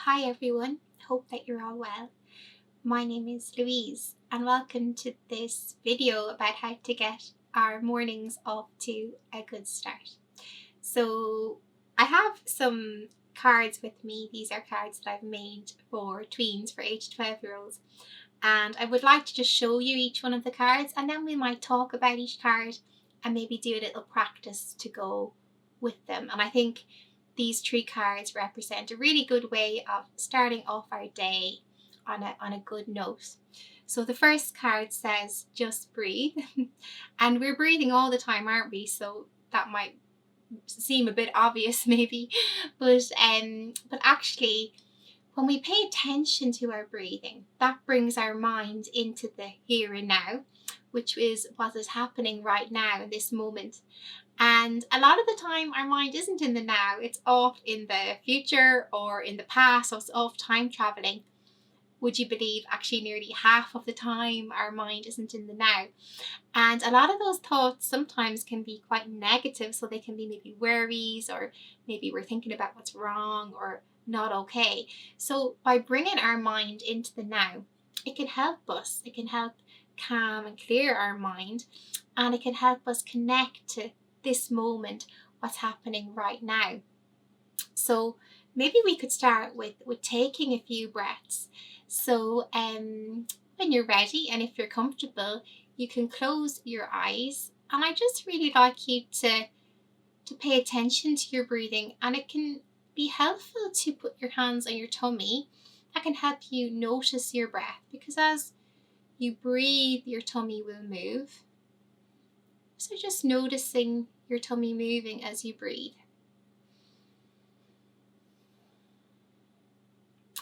Hi everyone, hope that you're all well. My name is Louise and welcome to this video about how to get our mornings off to a good start. So I have some cards with me. These are cards that I've made for tweens, for age 12-year-olds. And I would like to just show you each one of the cards, and then we might talk about each card and maybe do a little practice to go with them. And I think these three cards represent a really good way of starting off our day on a good note. So the first card says, just breathe. And we're breathing all the time, aren't we? So that might seem a bit obvious maybe, but actually when we pay attention to our breathing, that brings our mind into the here and now, which is what is happening right now in this moment. And a lot of the time our mind isn't in the now, it's off in the future or in the past, so it's off time traveling. Would you believe actually nearly half of the time our mind isn't in the now? And a lot of those thoughts sometimes can be quite negative, so they can be maybe worries, or maybe we're thinking about what's wrong or not okay. So by bringing our mind into the now, it can help us, it can help calm and clear our mind, and it can help us connect to this moment, what's happening right now. So maybe we could start with taking a few breaths. So when you're ready and if you're comfortable, you can close your eyes, and I just really like you to pay attention to your breathing. And it can be helpful to put your hands on your tummy. That can help you notice your breath, because as you breathe, your tummy will move. So just noticing your tummy moving as you breathe.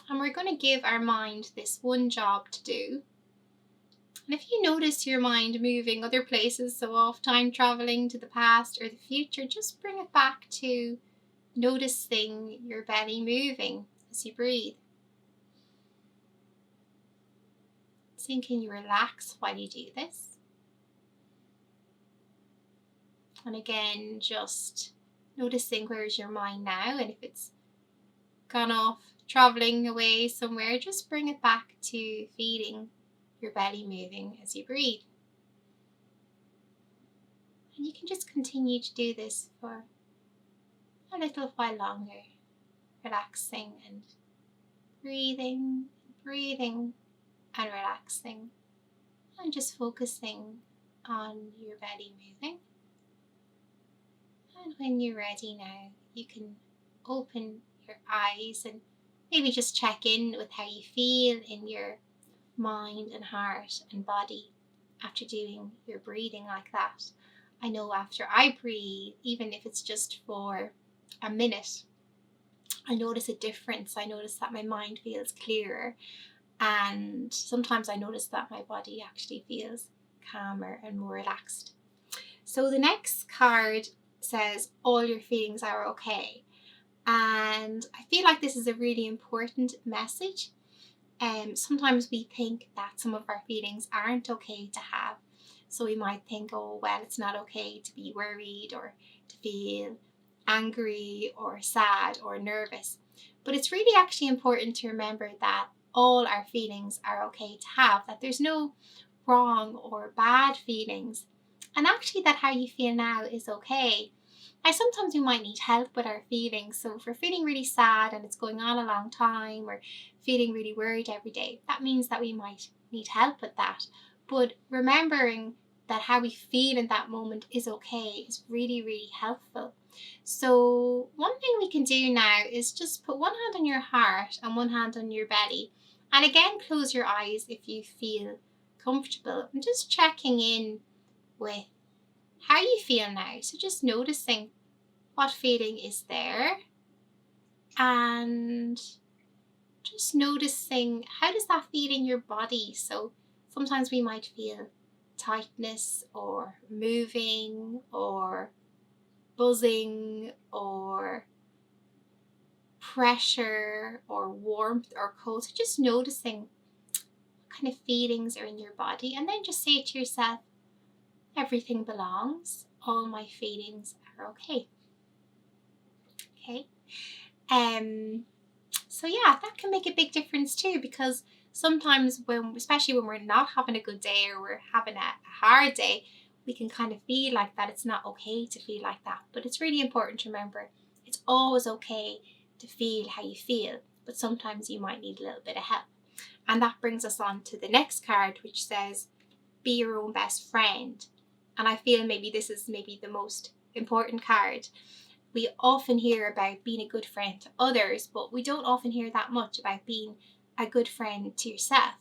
And we're going to give our mind this one job to do. And if you notice your mind moving other places, so off time traveling to the past or the future, just bring it back to noticing your belly moving as you breathe. So can you relax while you do this? And again, just noticing where's your mind now, and if it's gone off traveling away somewhere, just bring it back to feeling your belly moving as you breathe. And you can just continue to do this for a little while longer, relaxing and breathing and relaxing, and just focusing on your belly moving. And when you're ready now, you can open your eyes and maybe just check in with how you feel in your mind and heart and body after doing your breathing like that. I know after I breathe, even if it's just for a minute, I notice a difference. I notice that my mind feels clearer, and sometimes I notice that my body actually feels calmer and more relaxed. So the next card says, all your feelings are okay. And I feel like this is a really important message. Sometimes we think that some of our feelings aren't okay to have. So we might think, oh, well, it's not okay to be worried or to feel angry or sad or nervous. But it's really actually important to remember that all our feelings are okay to have, that there's no wrong or bad feelings. And actually that how you feel now is okay. Now sometimes we might need help with our feelings. So if we're feeling really sad and it's going on a long time, or feeling really worried every day, that means that we might need help with that. But remembering that how we feel in that moment is okay is really, really helpful. So one thing we can do now is just put one hand on your heart and one hand on your belly. And again, close your eyes if you feel comfortable. I'm just checking in with how you feel now. So just noticing what feeling is there, and just noticing how does that feel in your body. So sometimes we might feel tightness or moving or buzzing or pressure or warmth or cold. So just noticing what kind of feelings are in your body, and then just say to yourself, everything belongs, all my feelings are okay. Okay. So yeah, that can make a big difference too, because sometimes especially when we're not having a good day or we're having a hard day, we can kind of feel like that. It's not okay to feel like that. But it's really important to remember it's always okay to feel how you feel, but sometimes you might need a little bit of help. And that brings us on to the next card, which says, be your own best friend. And I feel maybe this is maybe the most important card. We often hear about being a good friend to others, but we don't often hear that much about being a good friend to yourself.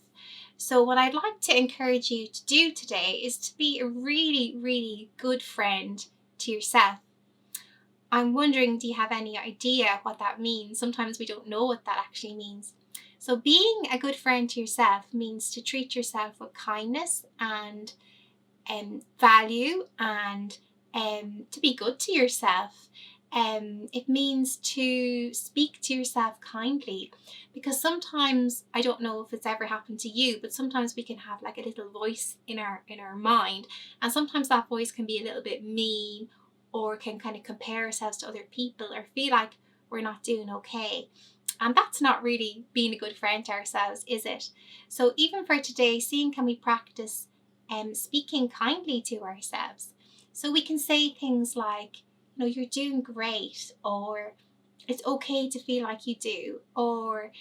So what I'd like to encourage you to do today is to be a really, really good friend to yourself. I'm wondering, do you have any idea what that means? Sometimes we don't know what that actually means. So being a good friend to yourself means to treat yourself with kindness and value, and to be good to yourself. It means to speak to yourself kindly, because sometimes, I don't know if it's ever happened to you, but sometimes we can have like a little voice in our mind, and sometimes that voice can be a little bit mean, or can kind of compare ourselves to other people or feel like we're not doing okay. And that's not really being a good friend to ourselves, is it? So even for today, seeing, can we practice speaking kindly to ourselves? So we can say things like, you're doing great, or it's okay to feel like you do, or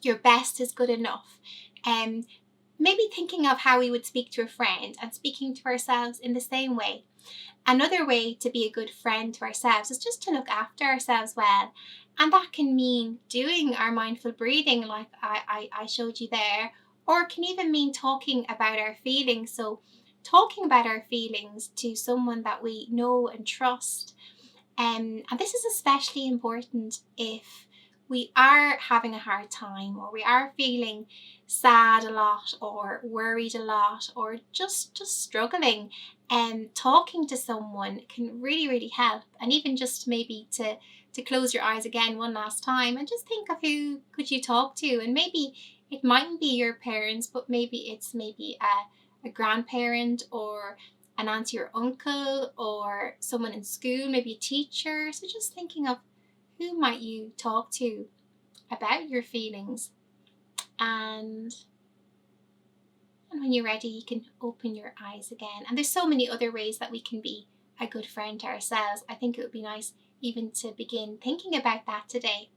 your best is good enough. Maybe thinking of how we would speak to a friend and speaking to ourselves in the same way. Another way to be a good friend to ourselves is just to look after ourselves well. And that can mean doing our mindful breathing like I showed you there, or it can even mean talking about our feelings. So talking about our feelings to someone that we know and trust. And this is especially important if we are having a hard time, or we are feeling sad a lot, or worried a lot, or just struggling. And talking to someone can really, really help. And even just maybe to close your eyes again one last time and just think of who could you talk to. And maybe it mightn't be your parents, but maybe it's maybe a grandparent, or an auntie or uncle, or someone in school, maybe a teacher. So just thinking of who might you talk to about your feelings. And when you're ready, you can open your eyes again. And there's so many other ways that we can be a good friend to ourselves. I think it would be nice even to begin thinking about that today.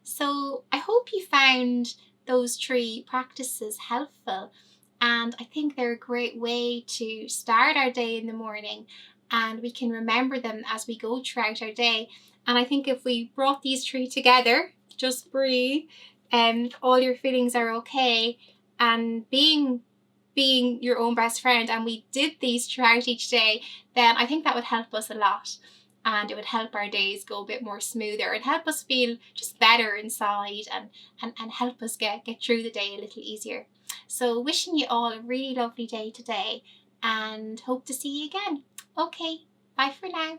So I hope you found those 3 practices helpful. And I think they're a great way to start our day in the morning, and we can remember them as we go throughout our day. And I think if we brought these 3 together, just breathe, and all your feelings are okay, and being your own best friend, and we did these throughout each day, then I think that would help us a lot. And it would help our days go a bit more smoother and help us feel just better inside, and help us get through the day a little easier. So wishing you all a really lovely day today, and hope to see you again. Okay, bye for now.